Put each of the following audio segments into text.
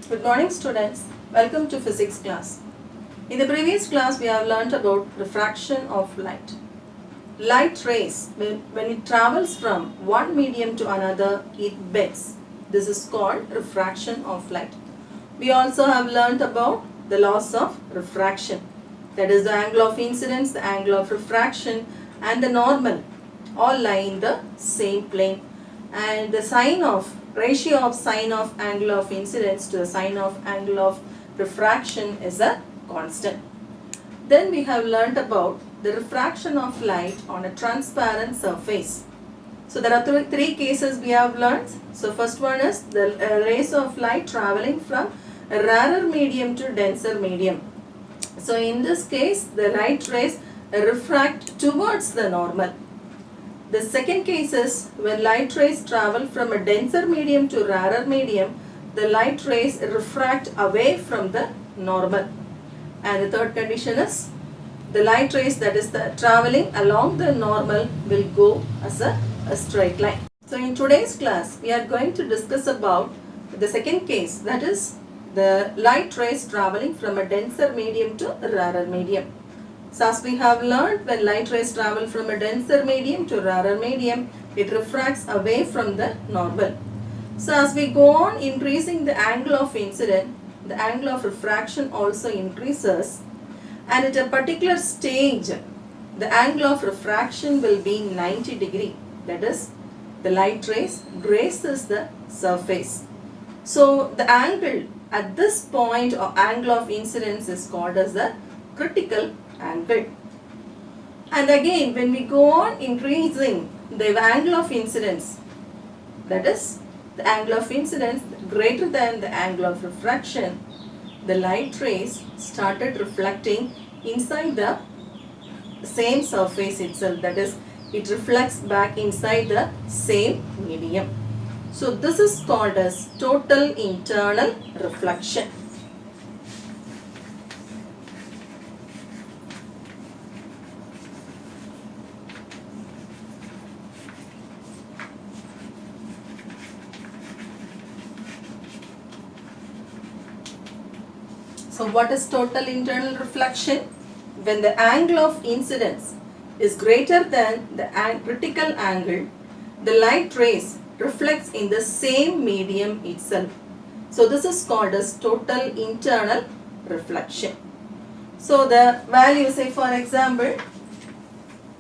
Good morning students, welcome to physics class. In the previous class we have learnt about refraction of light. Light rays, when it travels from one medium to another, it bends. This is called refraction of light. We also have learnt about the laws of refraction. That is the angle of incidence, the angle of refraction and the normal all lie in the same plane. And the ratio of sine of angle of incidence to the sine of angle of refraction is a constant. Then we have learnt about the refraction of light on a transparent surface. So there are three cases we have learnt. So first one is the rays of light traveling from a rarer medium to denser medium. So in this case the light rays refract towards the normal. The second case is when light rays travel from a denser medium to rarer medium, the light rays refract away from the normal. And the third condition is the light rays that is traveling along the normal will go as a straight line. So in today's class we are going to discuss about the second case, that is the light rays traveling from a denser medium to a rarer medium. So as we have learned, when light rays travel from a denser medium to a rarer medium, it refracts away from the normal. So as we go on increasing the angle of incidence, the angle of refraction also increases, and at a particular stage the angle of refraction will be 90 degree. That is, the light rays grazes the surface. So the angle at this point or angle of incidence is called as the critical angle. And again when we go on increasing the angle of incidence, that is the angle of incidence greater than the angle of refraction, the light rays started reflecting inside the same surface itself, that is it reflects back inside the same medium. So this is called as total internal reflection. So what is total internal reflection? When the angle of incidence is greater than the critical angle, the light rays reflects in the same medium itself. So this is called as total internal reflection. So the value, say for example,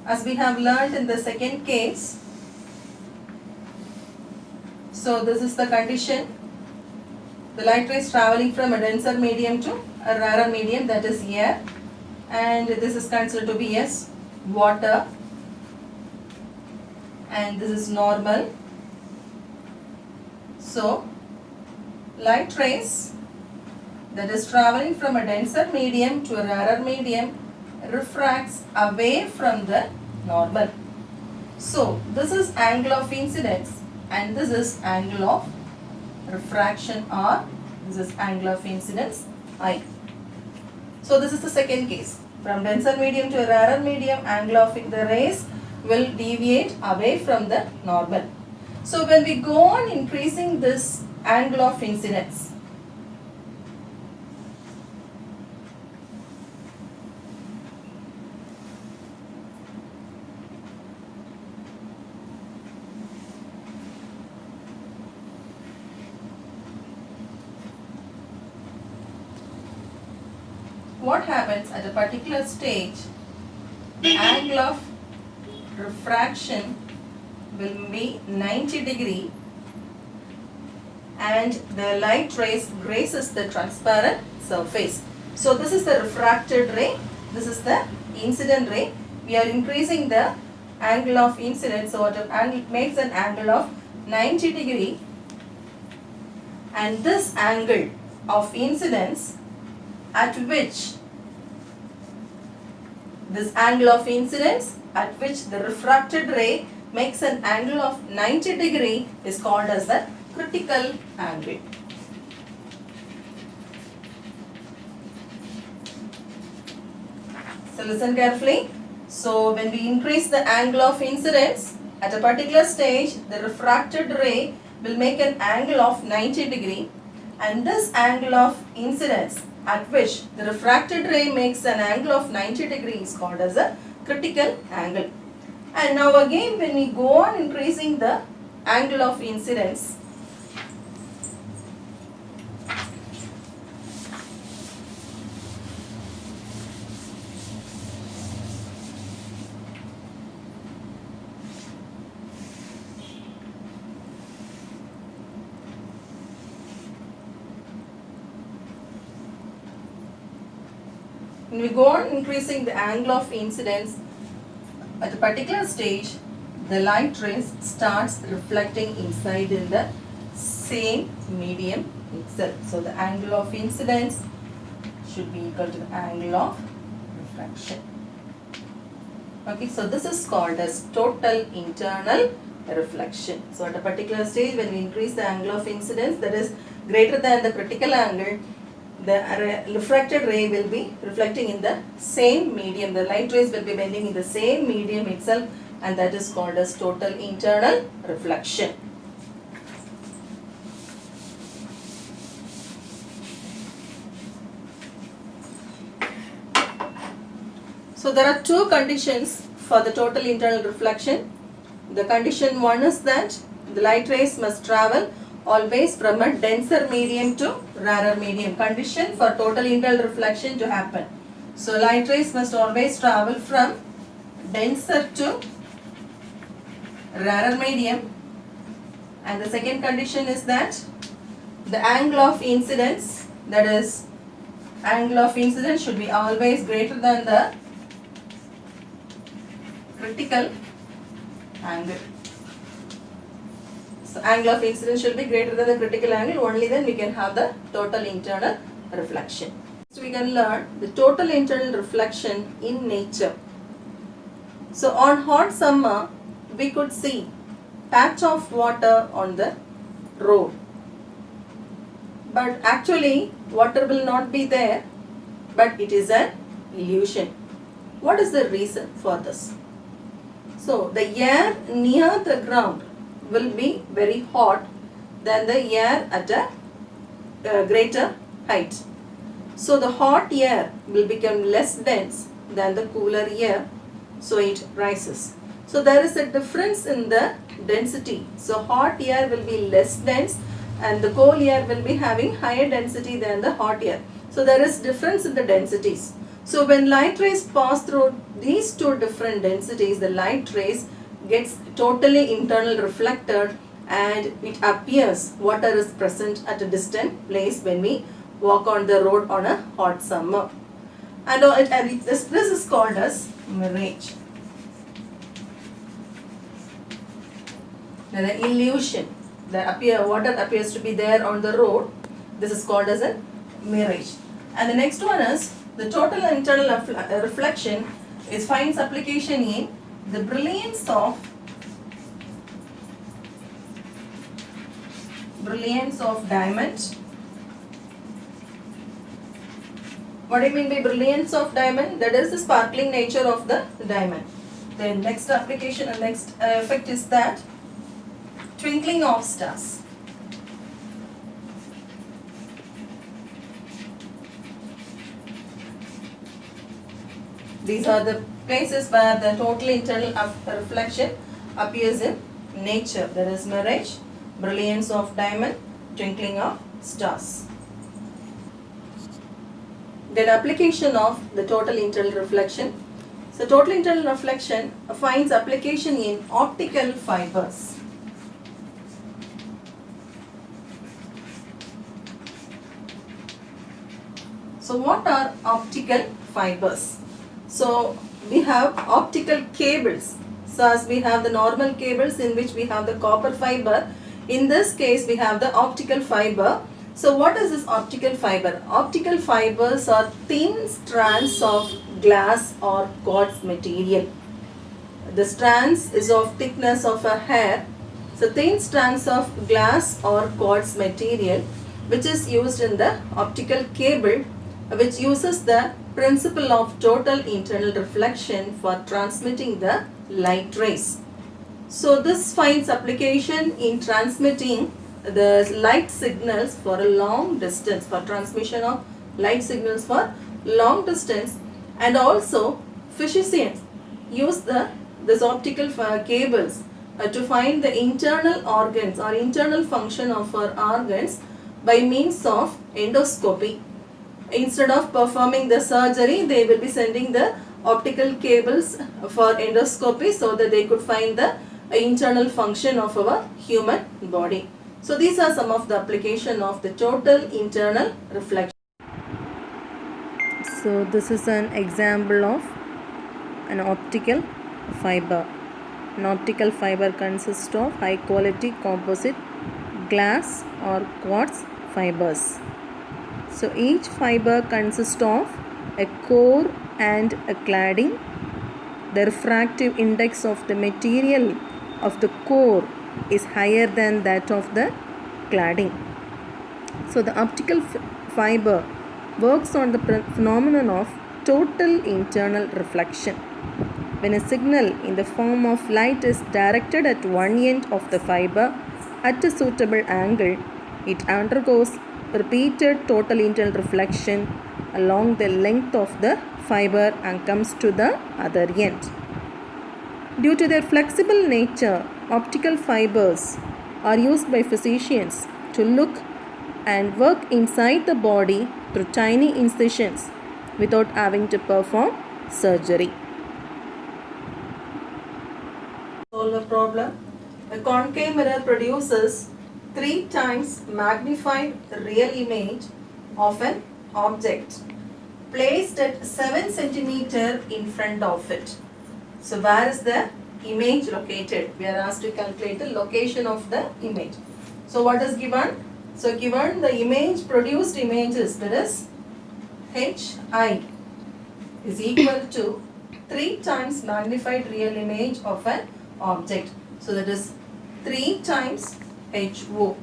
as we have learned in the second case, so this is the condition. The light rays traveling from a denser medium to a rarer medium, that is air, and this is considered to be as water, and this is normal. So light rays that is traveling from a denser medium to a rarer medium refracts away from the normal. So this is angle of incidence and this is angle of refraction, or this is angle of incidence I. So this is the second case. From denser medium to a rarer medium, angle of the rays will deviate away from the normal. So when we go on increasing this angle of incidence, what happens at a particular stage, the angle of refraction will be 90 degree and the light rays grazes the transparent surface. So this is the refracted ray, this is the incident ray. We are increasing the angle of incidence and it makes an angle of 90 degree, and this angle of incidence at which the refracted ray makes an angle of 90 degree is called as the critical angle. So listen carefully. So when we increase the angle of incidence at a particular stage, the refracted ray will make an angle of 90 degree, and this angle of incidence at which the refracted ray makes an angle of 90 degrees is called as a critical angle. And now again when we go on increasing the angle of incidence, when we go on increasing the angle of incidence, at a particular stage, the light rays starts reflecting inside in the same medium itself. So the angle of incidence should be equal to the angle of refraction. Okay, so this is called as total internal reflection. So at a particular stage, when we increase the angle of incidence that is greater than the critical angle, the refracted ray will be reflecting in the same medium. The light rays will be bending in the same medium itself, and that is called as total internal reflection. So there are two conditions for the total internal reflection. The condition one is that the light rays must travel always from a denser medium to rarer medium. Condition for total internal reflection to happen. So light rays must always travel from denser to rarer medium, and the second condition is that the angle of incidence, that is angle of incidence should be always greater than the critical angle. So angle of incidence should be greater than the critical angle, only then we can have the total internal reflection. So we can learn the total internal reflection in nature. So on hot summer, we could see patch of water on the road. But actually water will not be there, but it is an illusion. What is the reason for this? So the air near the ground will be very hot than the air at a greater height. So the hot air will become less dense than the cooler air, so it rises. So there is a difference in the density. So hot air will be less dense and the cold air will be having higher density than the hot air. So there is difference in the densities. So when light rays pass through these two different densities, the light rays gets totally internal reflected and it appears water is present at a distant place when we walk on the road on a hot summer. And this is called as mirage. Then the illusion, water appears to be there on the road, this is called as a mirage. And the next one is the total internal reflection finds application in the brilliance of diamond. What do you mean by brilliance of diamond? That is the sparkling nature of the diamond. Then next application and next effect is that twinkling of stars. These are the places where the total internal reflection appears in nature. There is mirage, brilliance of diamond, twinkling of stars. Then application of the total internal reflection. So total internal reflection finds application in optical fibers. So what are optical fibers? So we have optical cables. So as we have the normal cables in which we have the copper fiber, in this case we have the optical fiber. So what is this optical fiber? Optical fibers are thin strands of glass or quartz material. The strands is of thickness of a hair. So thin strands of glass or quartz material which is used in the optical cable, which uses the principle of total internal reflection for transmitting the light rays. So this finds application in transmitting the light signals for a long distance, for transmission of light signals for long distance, and also physicians use this optical cables to find the internal organs or internal function of our organs by means of endoscopy. Instead of performing the surgery, they will be sending the optical cables for endoscopy so that they could find the internal function of our human body. So these are some of the application of the total internal reflection. So this is an example of an optical fiber. An optical fiber consists of high quality composite glass or quartz fibers. So each fiber consists of a core and a cladding. The refractive index of the material of the core is higher than that of the cladding. So the optical fiber works on the phenomenon of total internal reflection. When a signal in the form of light is directed at one end of the fiber at a suitable angle, it undergoes repeated total internal reflection along the length of the fiber and comes to the other end. Due to their flexible nature, optical fibers are used by physicians to look and work inside the body through tiny incisions without having to perform surgery. Solve a problem. A concave mirror produces 3 times magnified real image of an object placed at 7 cm in front of it. So where is the image located? We are asked to calculate the location of the image. So what is given? So given the image, produced images, that is HI is equal to 3 times magnified real image of an object. So that is 3 times HO.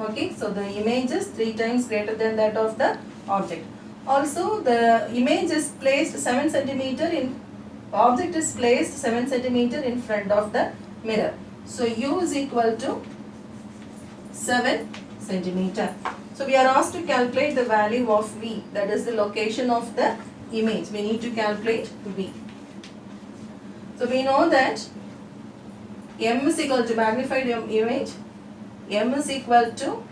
Okay, so the image is 3 times greater than that of the object. Also the image is placed 7 centimeter in, object is placed 7 centimeter in front of the mirror. So U is equal to 7 centimeter. So we are asked to calculate the value of V, that is the location of the image. We need to calculate V. So we know that M is equal to magnified image, M is equal to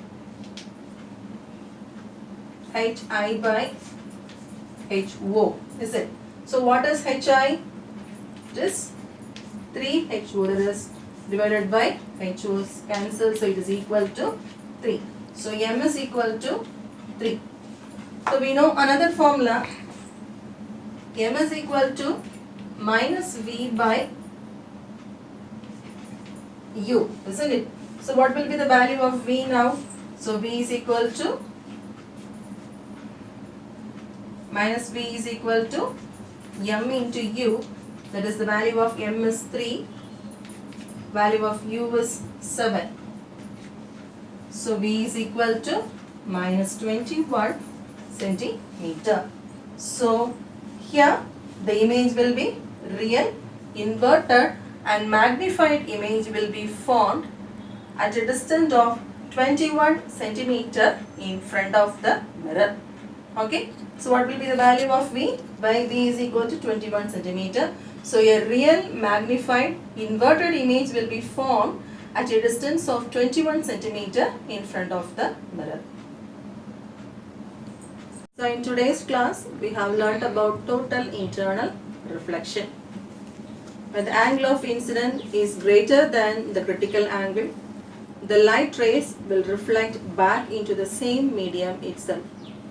HI by HO, is it? So what is HI? It is 3HO, that is divided by HO is cancelled, so it is equal to 3. So M is equal to 3. So we know another formula, M is equal to minus V by U, isn't it? So what will be the value of V now? So V is equal to minus V is equal to M into U, that is the value of M is 3, value of U is 7. So V is equal to minus 21 centimeter. So here the image will be real, inverted and magnified image will be formed at a distance of 21 centimeter in front of the mirror. Okay, so what will be the value of V? By V is equal to 21 centimeter. So a real magnified inverted image will be formed at a distance of 21 centimeter in front of the mirror. So in today's class we have learnt about total internal reflection. When the angle of incidence is greater than the critical angle, the light rays will reflect back into the same medium itself.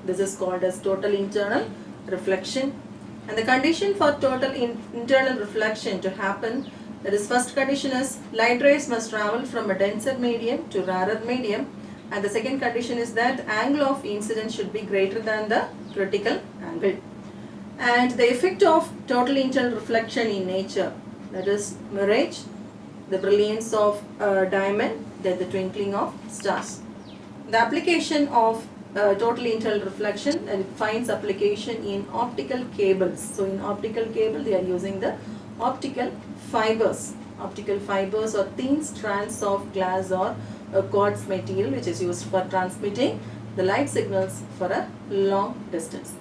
This is called as total internal reflection. And the condition for total internal reflection to happen, that is, first condition is light rays must travel from a denser medium to rarer medium, and the second condition is that angle of incidence should be greater than the critical angle. And the effect of total internal reflection in nature, that is mirage, the brilliance of a diamond, then the twinkling of stars. The application of total internal reflection, and it finds application in optical cables. So in optical cable they are using the optical fibers. Optical fibers or thin strands of glass or a quartz material which is used for transmitting the light signals for a long distance.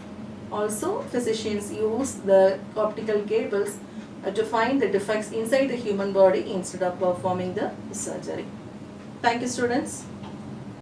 Also, physicians use the optical cables to find the defects inside the human body instead of performing the surgery. Thank you, students.